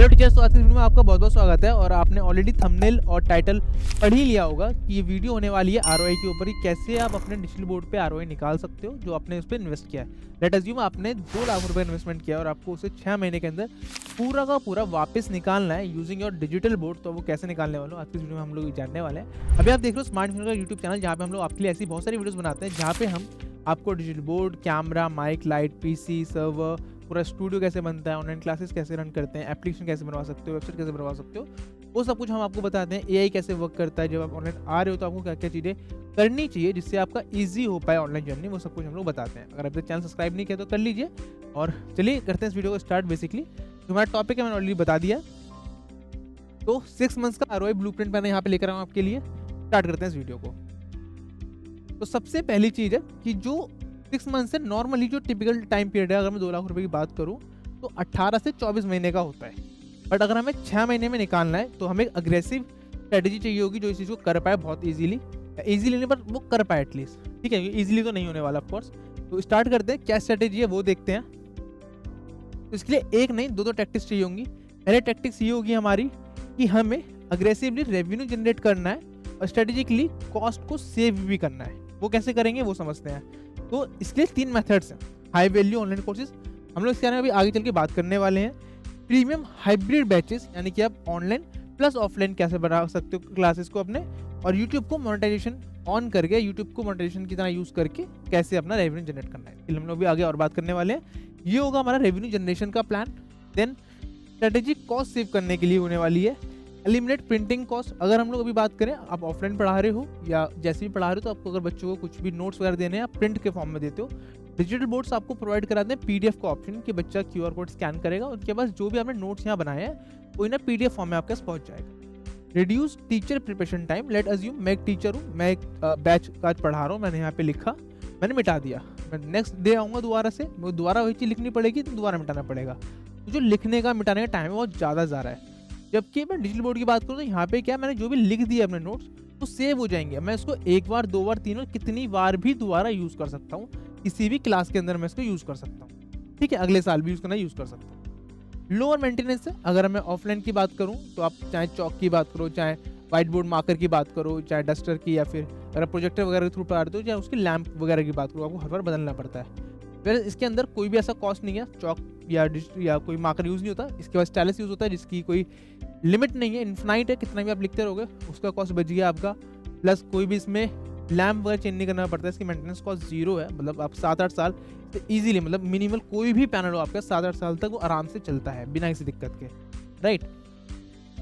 Hello teachers, तो आज की वीडियो में आपका बहुत बहुत स्वागत है। और आपने ऑलरेडी थंबनेल और टाइटल पढ़ ही लिया होगा कि ये वीडियो होने वाली है आरओआई के ऊपर ही, कैसे आप अपने डिजिटल बोर्ड पे आरओआई निकाल सकते हो जो आपने उस पर इन्वेस्ट किया है। लेट अज्यूम आपने 2 लाख रुपए इन्वेस्टमेंट किया और आपको उसे 6 महीने के अंदर पूरा का पूरा वापस निकालना है यूजिंग योर डिजिटल बोर्ड। तो वो कैसे निकालने वाले हो आज की वीडियो में हम लोग जानने वाले हैं। अभी आप देख रहे हो स्मार्ट का यूट्यूब चैनल, जहाँ पे हम लोग आपके लिए ऐसी बहुत सारी वीडियोस बनाते हैं जहाँ पे हम आपको digital board, camera, mic, light, PC, server, पूरा स्टूडियो कैसे बनता है, ऑनलाइन क्लासेस कैसे रन करते हैं, एप्लीकेशन कैसे बनवा सकते हो, वेबसाइट कैसे बनवा सकते हो, वो सब कुछ हम आपको बताते हैं। एआई कैसे वर्क करता है, जब आप ऑनलाइन आ रहे हो तो आपको क्या क्या चीज़ें करनी चाहिए जिससे आपका ईजी हो पाए ऑनलाइन जर्नी, वो सब कुछ हम लोग बताते हैं। अगर आपने चैनल सब्सक्राइब नहीं किया तो कर लीजिए। और चलिए करते हैं इस वीडियो को स्टार्ट। बेसिकली जो हमारा टॉपिक है मैंने ऑलरेडी बता दिया। तो 6 मंथ्स का आरओआई ब्लूप्रिंट मैंने यहाँ पे लेकर आऊँ आपके लिए। स्टार्ट करते हैं इस वीडियो को। तो सबसे पहली चीज़ है कि जो 6 मंथ से नॉर्मली जो टिपिकल टाइम पीरियड है, अगर मैं 2 लाख रुपए की बात करूं तो 18 से 24 महीने का होता है। बट अगर हमें 6 महीने में निकालना है तो हमें एक अग्रेसिव स्ट्रेटेजी चाहिए होगी जो इस चीज़ को कर पाए बहुत इजीली नहीं, पर वो कर पाए एटलीस्ट। ठीक है, इजीली तो नहीं होने वाला ऑफ कोर्स। तो स्टार्ट करते हैं, क्या स्ट्रेटेजी है वो देखते हैं। तो इसके लिए एक नहीं 2 टैक्टिक्स चाहिए होंगी। पहले टैक्टिक्स ये होगी हमारी कि हमें अग्रेसिवली रेवेन्यू जनरेट करना है और स्ट्रेटेजिकली कॉस्ट को सेव भी करना है। वो कैसे करेंगे वो समझते हैं। तो इसके लिए 3 मेथड्स हैं। हाई वैल्यू ऑनलाइन कोर्सेज, हम लोग इसके बारे में अभी आगे चल के बात करने वाले हैं। प्रीमियम हाइब्रिड बैचेस, यानी कि आप ऑनलाइन प्लस ऑफलाइन कैसे बना सकते हो क्लासेस को अपने, और यूट्यूब को मोनेटाइजेशन ऑन करके, यूट्यूब को मोनेटाइजेशन की तरह यूज करके कैसे अपना रेवेन्यू जनरेट करना है। फिर हम लोग भी आगे और बात करने वाले हैं। ये होगा हमारा रेवेन्यू जनरेशन का plan. Then strategic cost save करने के लिए होने वाली है एलिमिनेट प्रिंटिंग कॉस्ट। अगर हम लोग अभी बात करें, आप ऑफलाइन पढ़ा रहे हो या जैसे भी पढ़ा रहे हो, तो आपको अगर बच्चों को कुछ भी नोट्स वगैरह देने हैं आप प्रिंट के फॉर्म में देते हो। डिजिटल बोर्ड्स आपको प्रोवाइड कराते हैं पीडीएफ का ऑप्शन कि बच्चा क्यूआर कोड स्कैन करेगा, उनके पास जो भी आपने नोट्स यहाँ बनाए हैं वो इन्हें पीडीएफ फॉर्म में आपके पास पहुंच जाएगा। Reduce teacher preparation time. Late assume मैं एक टीचर हूँ, मैं एक बैच का पढ़ा रहा हूँ, मैंने यहाँ पे लिखा, मैंने मिटा दिया, मैं नेक्स्ट डे आऊँगा दोबारा से, मैं दोबारा वही चीज़ लिखनी पड़ेगी तो दोबारा मिटाना पड़ेगा। तो जो लिखने का मिटाने का टाइम है बहुत ज़्यादा जा रहा है। जबकि मैं डिजिटल बोर्ड की बात करूँ तो यहाँ पे क्या, मैंने जो भी लिख दिया अपने नोट्स तो सेव हो जाएंगे। मैं इसको 1 बार 2 बार 3 बार कितनी बार भी दोबारा यूज़ कर सकता हूँ। किसी भी क्लास के अंदर मैं इसको यूज़ कर सकता हूँ। ठीक है, अगले साल भी यूज़ करना यूज़ कर सकता हूँ। लोअर मेंटेनेंस है। अगर मैं ऑफलाइन की बात करूँ तो आप चाहे चौक की बात करो, चाहे व्हाइट बोर्ड मार्कर की बात करो, चाहे डस्टर की, या फिर अगर प्रोजेक्टर वगैरह के थ्रू पढ़ा रहे हो, चाहे उसकी लैंप वगैरह की बात करो, आपको हर बार बदलना पड़ता है। फिर इसके अंदर कोई भी ऐसा कॉस्ट नहीं है, चौक या कोई मार्कर यूज़ नहीं होता। इसके बाद स्टाइलस यूज़ होता है जिसकी कोई लिमिट नहीं है, इन्फिनाइट है, कितना भी आप लिखते रहोगे उसका कॉस्ट बच गया आपका। प्लस कोई भी इसमें लैम्प वगैरह चेंज नहीं करना पड़ता है, इसकी मेंटेनेंस कॉस्ट 0 है। मतलब आप 7-8 साल इजीली, मतलब मिनिमल कोई भी पैनल हो आपका 7-8 साल तक वो आराम से चलता है बिना किसी दिक्कत के। राइट,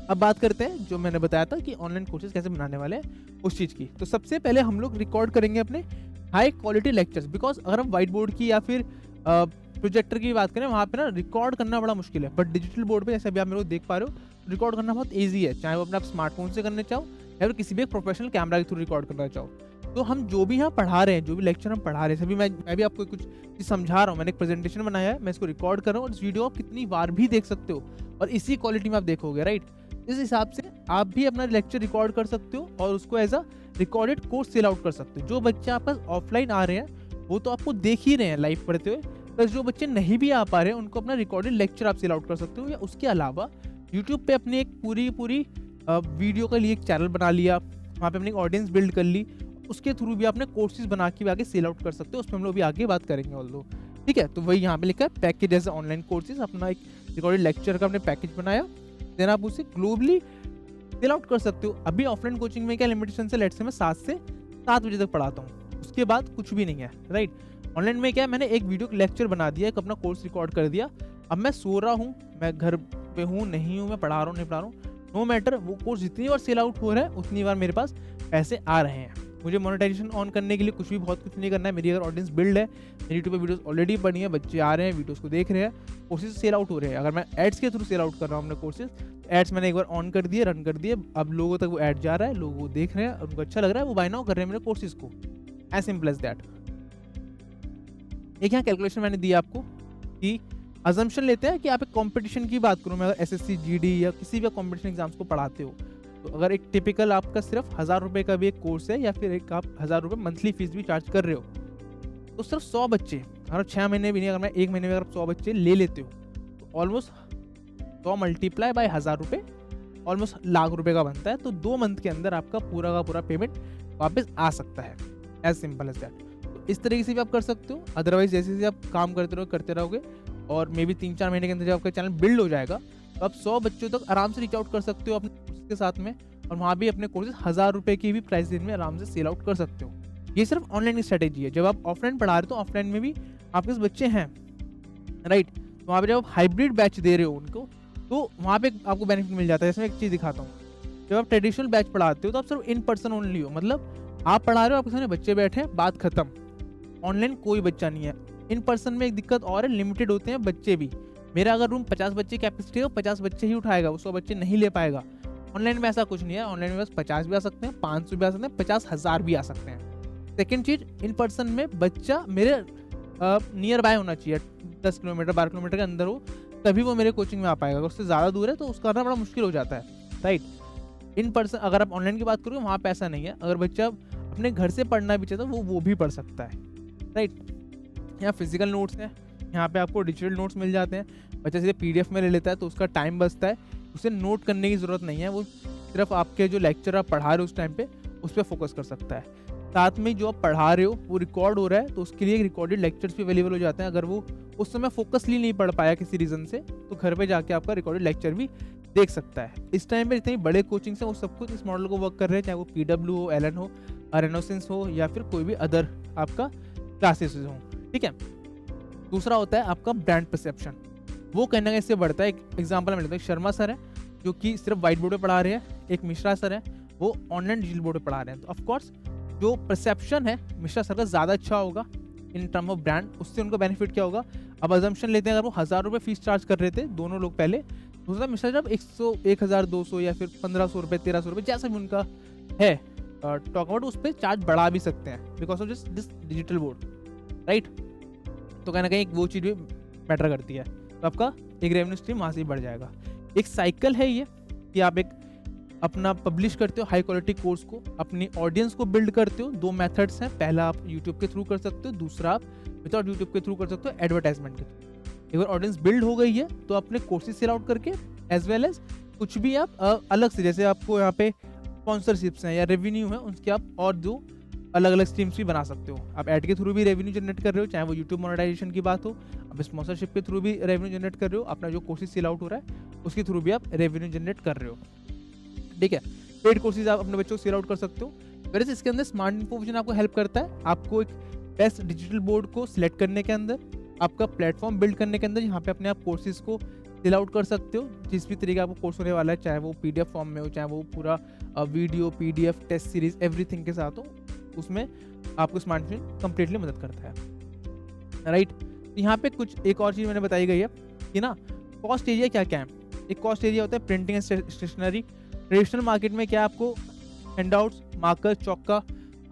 अब बात करते हैं जो मैंने बताया था कि ऑनलाइन कोर्सेज कैसे बनाने वाले हैं उस चीज़ की। तो सबसे पहले हम लोग रिकॉर्ड करेंगे अपने हाई क्वालिटी लेक्चर्स, बिकॉज अगर हम व्हाइट बोर्ड की या फिर प्रोजेक्टर की बात करें, वहाँ पे ना रिकॉर्ड करना बड़ा मुश्किल है। बट डिजिटल बोर्ड पे जैसे अभी आप मेरे को देख पा रहे हो, रिकॉर्ड करना बहुत ईजी है, चाहे वो अपने आप स्मार्टफोन से करने चाहो या फिर किसी भी एक प्रोफेशनल कैमरा के थ्रू रिकॉर्ड करना चाहो। तो हम जो भी यहाँ पढ़ा रहे हैं, जो भी लेक्चर हम पढ़ा रहे हैं, सभी मैं भी आपको कुछ चीज़ समझा रहा हूँ। मैंने एक प्रेजेंटेशन बनाया है, मैं इसको रिकॉर्ड कर रहा हूँ और इस वीडियो आप कितनी बार भी देख सकते हो और इसी क्वालिटी में आप देखोगे। राइट, इस हिसाब से आप भी अपना लेक्चर रिकॉर्ड कर सकते हो और उसको as a recorded course sell out कर सकते हो। जो बच्चे आपके पास ऑफलाइन आ रहे हैं वो तो आपको देख ही रहे हैं लाइव पढ़ते हुए, प्लस जो बच्चे नहीं भी आ पा रहे हैं उनको अपना रिकॉर्डेड लेक्चर आप सेल आउट कर सकते हो। या उसके अलावा यूट्यूब पे अपनी एक पूरी वीडियो के लिए एक चैनल बना लिया, वहाँ पे अपनी एक ऑडियंस बिल्ड कर ली, उसके थ्रू भी आपने कोर्सेज बना के आगे सेल आउट कर सकते हो। उसमें हम लोग भी आगे बात करेंगे ऑल दो। ठीक है, तो वही यहाँ पे लिखा है पैकेज एज ऑनलाइन कोर्सेज। अपना एक रिकॉर्डेड लेक्चर का आपने पैकेज बनाया, देन आप उसे ग्लोबली सेल आउट कर सकते हो। अभी ऑफलाइन कोचिंग में क्या लिमिटेशन से, लेट से मैं 7 से 7 बजे तक पढ़ाता हूँ, उसके बाद कुछ भी नहीं है। राइट, ऑनलाइन में क्या, मैंने एक वीडियो लेक्चर बना दिया, एक अपना कोर्स रिकॉर्ड कर दिया। अब मैं सो रहा हूँ, मैं घर पे हूँ नहीं हूँ, मैं पढ़ा रहा हूँ नहीं पढ़ा रहा हूँ, नो मैटर, वो कोर्स जितनी बार सेल आउट हो रहा है उतनी बार मेरे पास पैसे आ रहे हैं। मुझे मोनेटाइजेशन ऑन करने के लिए बहुत कुछ नहीं करना है। मेरी अगर ऑडियंस बिल्ड है, मेरी यूट्यूब पे वीडियोस ऑलरेडी बनी है, बच्चे आ रहे हैं, वीडियोस को देख रहे हैं, कोर्सेज सेल आउट हो रहे हैं। अगर मैं एड्स के थ्रू सेल आउट कर रहा हूँ अपने कोर्सेज, एड्स मैंने एक बार ऑन कर दिए, रन कर दिए, अब लोगों तक वो ऐड जा रहा है, लोग वो देख रहे हैं, उनको अच्छा लग रहा है, वो बाय नाउ कर रहे हैं मेरे कोर्सेज को। As simple as that. एक यहाँ कैलकुलेशन मैंने दी आपको कि अजम्पशन लेते हैं कि आप एक कंपटीशन की बात करूँ, मैं अगर एसएससी जीडी या किसी भी कंपटीशन एग्जाम्स को पढ़ाते हो, तो अगर एक टिपिकल आपका सिर्फ 1000 रुपये का भी एक कोर्स है या फिर एक आप 1000 रुपये मंथली फीस भी चार्ज कर रहे हो, तो सिर्फ 100 बच्चे, अगर 6 महीने भी नहीं, अगर मैं 1 महीने में अगर 100 बच्चे ले लेते हो तो ऑलमोस्ट 100 मल्टीप्लाई बाय 1000 रुपये ऑलमोस्ट लाख रुपए का बनता है। तो 2 मंथ के अंदर आपका पूरा का पूरा पेमेंट वापस आ सकता है, एज सिंपल एज दैट। तो इस तरीके से भी आप कर सकते हो। अदरवाइज जैसे जैसे आप काम करते रहोगे और मे बी 3-4 महीने के अंदर जब आपका चैनल बिल्ड हो जाएगा तो आप 100 बच्चों तक आराम से रीच आउट कर सकते हो अपने कोर्सेज के साथ में, और वहाँ भी अपने कोर्सेज 1000 रुपये की भी प्राइस रेंज में आराम से सेल आउट कर सकते हो। ये सिर्फ ऑनलाइन की स्ट्रेटेजी है। जब आप ऑफलाइन पढ़ा रहे हो तो ऑफलाइन में भी आपके पास बच्चे हैं, राइट। तो वहाँ पे जब आप हाइब्रिड बैच दे रहे हो उनको, तो वहाँ पे आपको बेनिफिट मिल जाता है। जैसे मैं एक चीज़ दिखाता हूँ, जब आप ट्रेडिशनल बैच पढ़ाते हो तो आप सिर्फ इन पर्सन ओनली हो, मतलब आप पढ़ा रहे हो, आपके सामने बच्चे बैठे हैं, बात खत्म। ऑनलाइन कोई बच्चा नहीं है। इन पर्सन में एक दिक्कत और है, लिमिटेड होते हैं बच्चे भी। मेरा अगर रूम 50 बच्चे कैपेसिटी है, 50 बच्चे ही उठाएगा, वो 100 बच्चे नहीं ले पाएगा। ऑनलाइन में ऐसा कुछ नहीं है। ऑनलाइन में बस 50 भी आ सकते हैं, 500 भी आ सकते हैं, 50,000 भी आ सकते हैं। सेकेंड चीज, इन पर्सन में बच्चा मेरे नियर बाय होना चाहिए, 10 किलोमीटर 12 किलोमीटर के अंदर हो, तभी वो मेरे कोचिंग में आ पाएगा। अगर उससे ज़्यादा दूर है तो उसका करना बड़ा मुश्किल हो जाता है, राइट। इन पर्सन अगर आप ऑनलाइन की बात करोगे, वहाँ पे ऐसा नहीं है। अगर बच्चा अपने घर से पढ़ना भी चाहता है वो भी पढ़ सकता है, राइट। यहाँ फिजिकल नोट्स हैं, यहाँ पे आपको डिजिटल नोट्स मिल जाते हैं। बच्चा सीधे PDF में ले लेता है तो उसका टाइम बचता है, उसे नोट करने की ज़रूरत नहीं है। वो सिर्फ आपके जो लेक्चर आप पढ़ा रहे हो उस टाइम पे उस पर फोकस कर सकता है। साथ में जो आप पढ़ा रहे हो वो रिकॉर्ड हो रहा है, तो उसके लिए रिकॉर्डेड लेक्चर्स भी अवेलेबल हो जाते हैं। अगर वो उस समय फोकसली नहीं पढ़ पाया किसी रीज़न से, तो घर पे जाके आपका रिकॉर्डेड लेक्चर भी देख सकता है। इस टाइम पे जितने बड़े कोचिंग्स हैं वो सब कुछ इस मॉडल को वर्क कर रहे हैं, चाहे वो PW हो, एलन हो, रेनोसेंस हो, या फिर कोई भी अदर आपका क्लासेस हो, ठीक है। दूसरा होता है आपका ब्रांड परसेप्शन। वो कहना इससे बढ़ता है। एक एग्जाम्पल में लेता हूँ, शर्मा सर है जो कि सिर्फ व्हाइट बोर्ड पे पढ़ा रहे हैं, एक मिश्रा सर है वो ऑनलाइन डिजिटल बोर्ड पे पढ़ा रहे हैं। तो ऑफकोर्स जो परसेप्शन है मिश्रा सर का ज़्यादा अच्छा होगा इन टर्म ऑफ ब्रांड। उससे उनको बेनिफिट क्या होगा, अब अजम्पशन लेते हैं अगर वो 1000 रुपये फीस चार्ज कर रहे थे दोनों लोग पहले, तो मिश्रा जब 100, 1200 या फिर 1500 रुपये, 1300 रुपये, जैसा भी उनका है टॉक अबाउट, उस पर चार्ज बढ़ा भी सकते हैं because of this digital board, right. तो कहीं ना कहीं वो चीज़ भी मैटर करती है। तो आपका एक रेवेन्यू स्ट्रीम वहाँ से ही बढ़ जाएगा। एक साइकिल है ये कि आप एक अपना पब्लिश करते हो हाई क्वालिटी कोर्स को, अपनी ऑडियंस को बिल्ड करते हो। 2 मेथड्स हैं, पहला आप यूट्यूब के थ्रू कर सकते हो, दूसरा आप विदाउट यूट्यूब के थ्रू कर सकते हो एडवर्टाइजमेंट के थ्रू। एक बार ऑडियंस बिल्ड हो गई है तो अपने कोर्सेज सेल आउट करके एज वेल एज कुछ भी आप अलग से, जैसे आपको यहाँ पे स्पॉन्सरशिप्स हैं या रेवेन्यू है, उसके आप और दो अलग अलग स्ट्रीम्स भी बना सकते हो। आप ऐड के थ्रू भी रेवेन्यू जनरेट कर रहे हो, चाहे वो यूट्यूब मोनेटाइजेशन की बात हो, आप स्पॉन्सरशिप के थ्रू भी रेवेन्यू जनरेट कर रहे हो, अपना जो कोर्सेज सेल आउट हो रहा है उसके थ्रू भी आप रेवेन्यू जनरेट कर रहे हो, ठीक है। पेड कोर्सेज आप अपने बच्चों को सेल आउट कर सकते हो। वैसे इसके अंदर स्मार्ट इन्फॉर्मेशन आपको हेल्प करता है, आपको एक बेस्ट डिजिटल बोर्ड को सिलेक्ट करने के अंदर, आपका प्लेटफॉर्म बिल्ड करने के अंदर, यहाँ पे अपने आप कोर्सेज को सेल आउट कर सकते हो। जिस भी तरीके का आपको कोर्स होने वाला है, चाहे वो PDF फॉर्म में हो, चाहे वो पूरा video, PDF, test series, everything के साथ हो, उसमें आपको स्मार्ट इन्फॉर्मेशन कंप्लीटली मदद करता है, राइट। यहाँ पे कुछ एक और चीज़ मैंने बताई गई है कि ना कॉस्ट एरिया क्या क्या है। एक कॉस्ट एरिया होता है printing and stationery. Traditional market में क्या आपको हैंडआउट्स, मार्कर, चौक का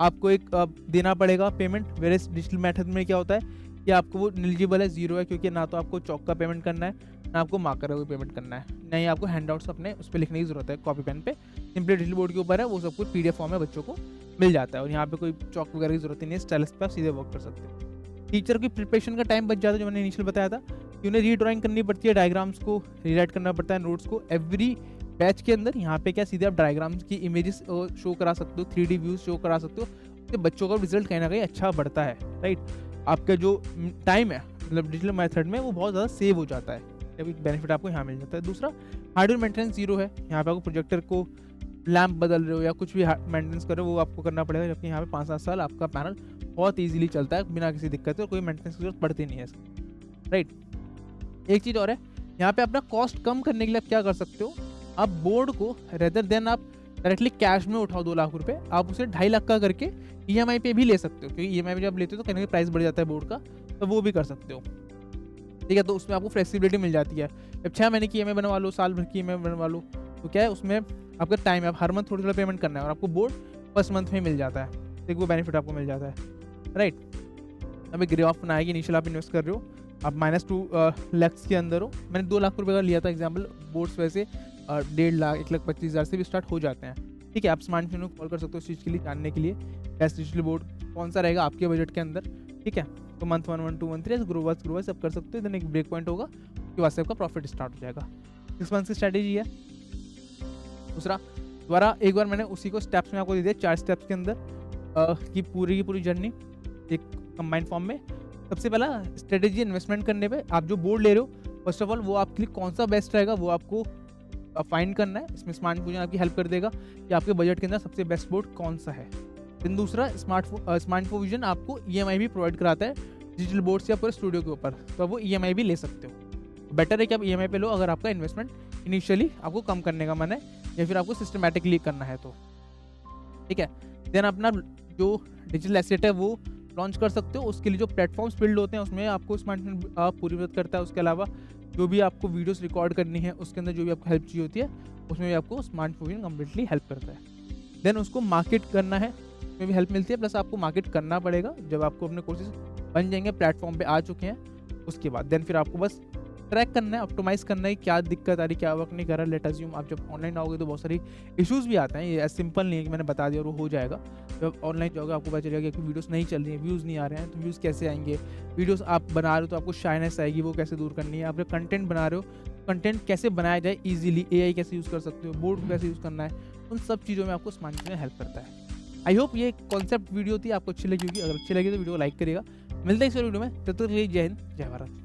आपको एक देना पड़ेगा पेमेंट। वेरे डिजिटल मेथड में क्या होता है कि आपको वो एलिजिबल है, 0 है, क्योंकि ना तो आपको चौक का पेमेंट करना है, ना आपको मार्कर का कोई पेमेंट करना है, ना ही आपको हैंडआउट्स अपने उस पर लिखने की जरूरत है कॉपी पेन पे। सिंपली डिजिटल बोर्ड के ऊपर है, वो सब कुछ PDF फॉर्म में बच्चों को मिल जाता है और यहाँ पे कोई चौक वगैरह की जरूरत नहीं है, स्टाइलस पे आप सीधे वर्क कर सकते हो। टीचर की प्रिपरेशन का टाइम बच जाता है, जो मैंने इनिशियल बताया था कि उन्हें रीड्राइंग करनी पड़ती है, डायग्राम्स को रीराइट करना पड़ता है, नोट्स को एवरी बैच के अंदर। यहाँ पे क्या सीधे आप डायग्राम्स की इमेजेस शो करा सकते हो, 3D व्यूज शो करा सकते हो, तो बच्चों का रिजल्ट कहीं ना कहीं अच्छा बढ़ता है, राइट। आपका जो टाइम है मतलब डिजिटल मेथड में वो बहुत ज़्यादा सेव हो जाता है, एक बेनिफिट आपको यहाँ मिल जाता है। दूसरा हार्डवेयर मेंटेनेंस 0 है। यहाँ पे आपको प्रोजेक्टर को लैंप बदल रहे हो या कुछ भी मेंटेनेंस कर रहे हो वो आपको करना पड़ेगा, जबकि यहाँ पे 5-7 साल आपका पैनल बहुत ईजिली चलता है बिना किसी दिक्कत है और कोई मेंटेनेंस की जरूरत पड़ती नहीं है, राइट। एक चीज़ और है, यहाँ पे अपना कॉस्ट कम करने के लिए आप क्या कर सकते हो, आप बोर्ड को रेदर देन आप डायरेक्टली कैश में उठाओ 2 लाख रुपए, आप उसे 2.5 लाख का करके EMI पे भी ले सकते हो, क्योंकि EMI पे जब लेते हो तो कहीं ना कहीं प्राइस बढ़ जाता है बोर्ड का, तो वो भी कर सकते हो, ठीक है। तो उसमें आपको फ्लेक्सिबिलिटी मिल जाती है। जब 6 महीने की EMI बनवा लो, साल भर की EMI बनवा लो, तो क्या है उसमें आपका टाइम है, आप हर मंथ थोड़ा थोड़ा पेमेंट करना है और आपको बोर्ड फर्स्ट मंथ में मिल जाता है, तो वो बेनिफिट आपको मिल जाता है, राइट। अब एक ग्रे ऑफ बनाएगी, इनिशियल आप इन्वेस्ट कर रहे हो, आप -2 लाख के अंदर हो। मैंने 2 लाख रुपये का लिया था एग्जाम्पल, बोर्ड्स वैसे 1.5 लाख 1,25,000 से भी स्टार्ट हो जाते हैं, ठीक है। आप स्मार्टफोन को कॉल कर सकते हो उस चीज़ के लिए जानने के लिए बेस्ट डिजिटल बोर्ड कौन सा रहेगा आपके बजट के अंदर, ठीक है। तो मंथ 1, 1, 2, 1, 3 ग्रो वाइज सब कर सकते हो। देन एक ब्रेक पॉइंट होगा, उसके बाद से आपका प्रॉफिट स्टार्ट हो जाएगा। 6 मंथ्स की स्ट्रैटेजी है। दूसरा दोबारा एक बार मैंने उसी को स्टेप्स में आपको दे दिया, 4 स्टेप्स के अंदर की पूरी जर्नी एक कंबाइंड फॉर्म में। सबसे पहला स्ट्रेटेजी इन्वेस्टमेंट करने पे आप जो बोर्ड ले रहे हो, फर्स्ट ऑफ ऑल वो आपके लिए कौन सा बेस्ट रहेगा वो आपको फाइंड करना है। इसमें स्मार्ट फ्यूजन आपकी हेल्प कर देगा कि आपके बजट के अंदर सबसे बेस्ट बोर्ड कौन सा है। देन दूसरा स्मार्ट फ्यूजन आपको EMI भी प्रोवाइड कराता है डिजिटल बोर्ड्स या पूरे स्टूडियो के ऊपर, तो वो EMI भी ले सकते हो। बेटर है कि आप EMI पे लो अगर आपका इन्वेस्टमेंट इनिशियली आपको कम करने का मन है या फिर आपको सिस्टमेटिकली करना है तो, ठीक है। देन अपना जो डिजिटल एसेट है वो लॉन्च कर सकते हो। उसके लिए जो प्लेटफॉर्म्स बिल्ड होते हैं उसमें आपको स्मार्ट पूरी मदद करता है। उसके अलावा जो भी आपको वीडियोस रिकॉर्ड करनी है उसके अंदर जो भी आपको हेल्प चाहिए होती है उसमें भी आपको स्मार्ट फ्यूजन कम्प्लीटली हेल्प करता है। देन उसको मार्केट करना है, उसमें भी हेल्प मिलती है, प्लस आपको मार्केट करना पड़ेगा। जब आपको अपने कोर्सेज बन जाएंगे, प्लेटफॉर्म पे आ चुके हैं, उसके बाद देन फिर आपको बस ट्रैक करना है, ऑप्टिमाइज करना है क्या दिक्कत आ रही, क्या वर्क नहीं कर रहा। लेट अज्यूम आप जब ऑनलाइन आओगे तो बहुत सारी इश्यूज भी आते हैं, ये सिंपल नहीं है कि मैंने बता दिया और वो हो जाएगा। जब ऑनलाइन जाओगे आपको पता चलेगा कि वीडियोस नहीं चल रही हैं, व्यूज़ नहीं आ रहे हैं, तो व्यूज़ कैसे आएंगे। वीडियोस आप बना रहे हो तो आपको शाइनेस आएगी, वो कैसे दूर करनी है। आप जब कंटेंट बना रहे हो, कंटेंट कैसे बनाया जाए ईजिली, AI कैसे यूज़ कर सकते हो, बोर्ड कैसे यूज़ करना है, उन सब चीज़ों में आपको स्मार्ट फ्यूजन हेल्प करता है। आई होप ये कॉन्सेप्ट वीडियो थी आपको अच्छी लगी होगी। अगर अच्छी लगी तो वीडियो को लाइक करिएगा। मिलते हैं इस वीडियो में, तब तक के लिए जय हिंद, जय भारत।